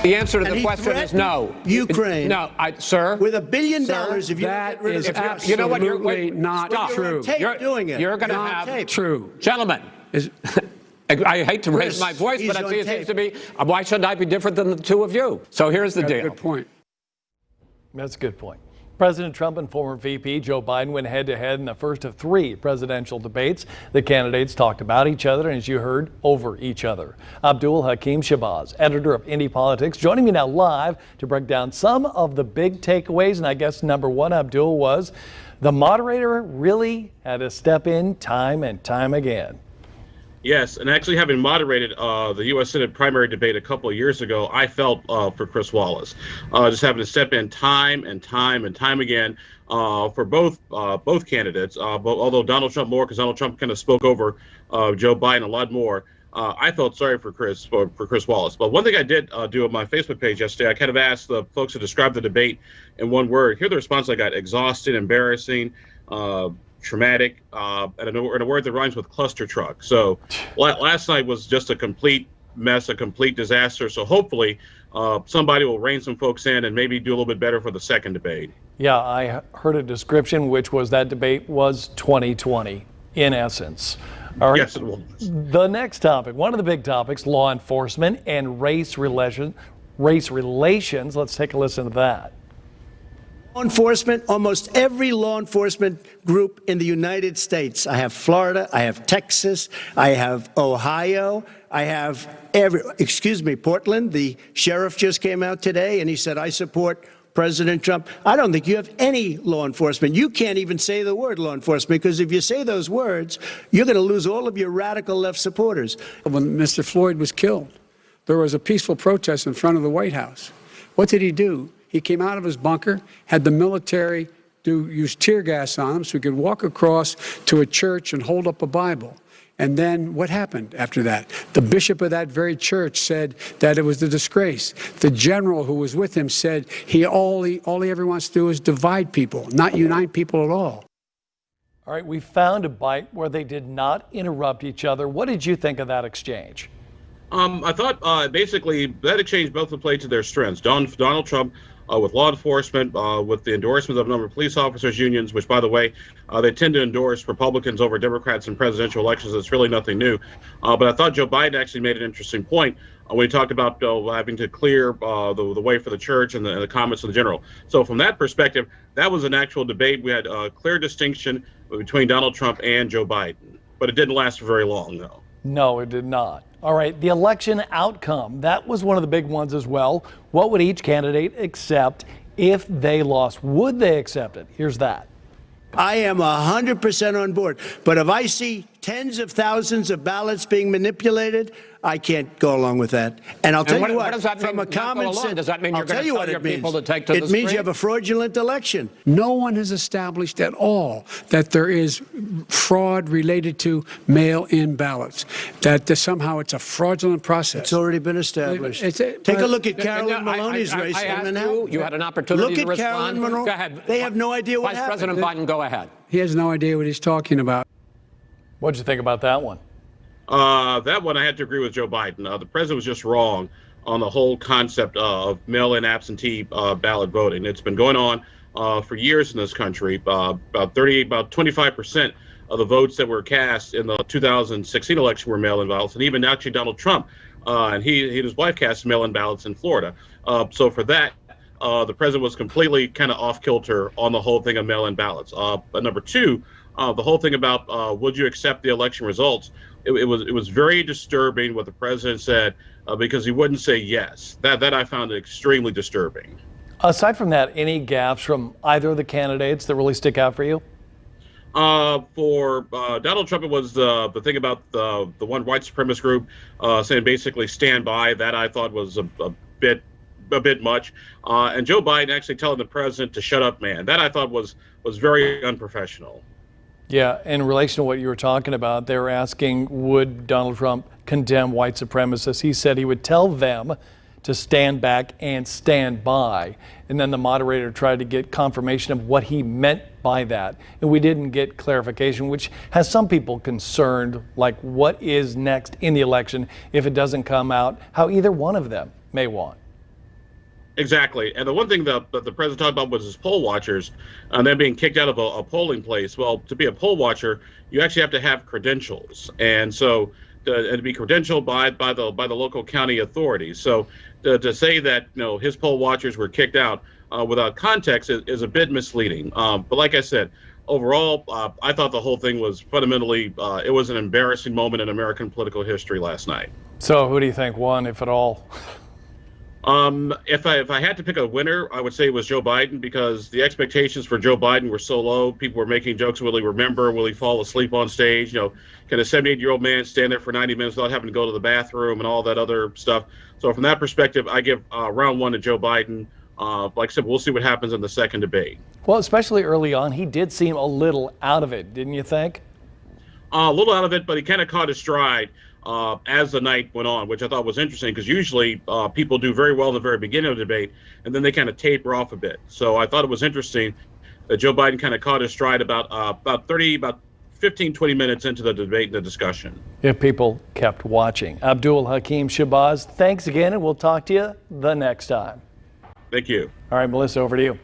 The answer to And the he question is threatened no. Ukraine. No, sir. With $1 billion, Sir, if you don't that get rid is of the absolutely you know what? You're not stop. You're on true. tape doing it. You're going to Not have tape. True. Gentlemen. Is, I hate to raise Chris, my voice, he's but on it seems tape. to be, why shouldn't I be different than the two of you? So here's the that's a deal. good point. That's a good point. President Trump and former VP Joe Biden went head-to-head in the first of 3 presidential debates. The candidates talked about each other and, as you heard, over each other. Abdul Hakim Shabazz, editor of Indie Politics, joining me now live to break down some of the big takeaways. And I guess number one, Abdul, was the moderator really had to step in time and time again. Yes, and actually having moderated the U.S. Senate primary debate a couple of years ago, I felt for Chris Wallace, just having to step in time and time and time again for both candidates. Although Donald Trump more, because Donald Trump kind of spoke over Joe Biden a lot more. I felt sorry for Chris Wallace. But one thing I did do on my Facebook page yesterday, I kind of asked the folks to describe the debate in one word. Here, the response I got: exhausting, embarrassing. Traumatic, and a word that rhymes with cluster truck. So last night was just a complete mess, a complete disaster. So hopefully somebody will rein some folks in and maybe do a little bit better for the second debate. Yeah, I heard a description, which was that debate was 2020 in essence. All right. Yes, it was. The next topic, one of the big topics, law enforcement and race relations. Let's take a listen to that. Law enforcement, almost every law enforcement group in the United States. I have Florida, I have Texas, I have Ohio, I have Portland. The sheriff just came out today and he said, I support President Trump. I don't think you have any law enforcement. You can't even say the word law enforcement, because if you say those words, you're going to lose all of your radical left supporters. when Mr. Floyd was killed, there was a peaceful protest in front of the White House. What did he do? He came out of his bunker, had the military use tear gas on him so he could walk across to a church and hold up a Bible. And then what happened after that? The bishop of that very church said that it was a disgrace. The general who was with him said all he ever wants to do is divide people, not unite people at all. All right, we found a bite where they did not interrupt each other. What did you think of that exchange? I thought basically that exchange both played to their strengths. Donald Trump with law enforcement, with the endorsements of a number of police officers unions, which, by the way, they tend to endorse Republicans over Democrats in presidential elections. It's really nothing new. But I thought Joe Biden actually made an interesting point when he talked about having to clear the way for the church and the comments of the general. So from that perspective, that was an actual debate. We had a clear distinction between Donald Trump and Joe Biden. But it didn't last for very long, though. No, it did not. All right, the election outcome, that was one of the big ones as well. What would each candidate accept if they lost? Would they accept it? Here's that. I am 100% on board. But if I see tens of thousands of ballots being manipulated, I can't go along with that. And I'll tell you what, does that from mean, a common sense, does that mean you're I'll tell going to you tell what your it means. people to take to the It means street? you have a fraudulent election. No one has established at all that there is fraud related to mail-in ballots, that somehow it's a fraudulent process. It's already been established. Take a look at Carolyn Maloney's race. I asked you had an opportunity to Look at respond. Carolyn Maloney. Go ahead. They have no idea what Vice happened. President Biden, go ahead. He has no idea what he's talking about. What'd you think about that one? That one I had to agree with Joe Biden. The president was just wrong on the whole concept of mail-in absentee ballot voting. It's been going on for years in this country. About 25% of the votes that were cast in the 2016 election were mail-in ballots, and even actually Donald Trump and he and his wife cast mail-in ballots in Florida. So for that, the president was completely kind of off kilter on the whole thing of mail-in ballots. But number two, the whole thing about would you accept the election results? It was very disturbing what the president said because he wouldn't say yes. That I found extremely disturbing. Aside from that, any gaffes from either of the candidates that really stick out for you? For Donald Trump, it was the thing about the one white supremacist group saying basically stand by. That I thought was a bit much. And Joe Biden actually telling the president to shut up, man. That I thought was very unprofessional. Yeah, in relation to what you were talking about, they were asking, would Donald Trump condemn white supremacists? He said he would tell them to stand back and stand by. And then the moderator tried to get confirmation of what he meant by that. And we didn't get clarification, which has some people concerned, like what is next in the election if it doesn't come out how either one of them may want. Exactly. And the one thing that the president talked about was his poll watchers and them being kicked out of a polling place. Well, to be a poll watcher, you actually have to have credentials. And so and to be credentialed by the local county authorities. So to say that his poll watchers were kicked out without context is a bit misleading. But like I said, overall, I thought the whole thing was fundamentally it was an embarrassing moment in American political history last night. So who do you think won, if at all? If I had to pick a winner, I would say it was Joe Biden, because the expectations for Joe Biden were so low. People were making jokes. Will he remember? Will he fall asleep on stage? Can a 78-year-old man stand there for 90 minutes without having to go to the bathroom and all that other stuff? So from that perspective, I give round one to Joe Biden. Like I said, we'll see what happens in the second debate. Well, especially early on, he did seem a little out of it, didn't you think? A little out of it, but he kind of caught his stride as the night went on, which I thought was interesting, because usually people do very well in the very beginning of the debate, and then they kind of taper off a bit. So I thought it was interesting that Joe Biden kind of caught his stride about 15, 20 minutes into the debate and the discussion. If people kept watching. Abdul Hakim Shabazz, thanks again, and we'll talk to you the next time. Thank you. All right, Melissa, over to you.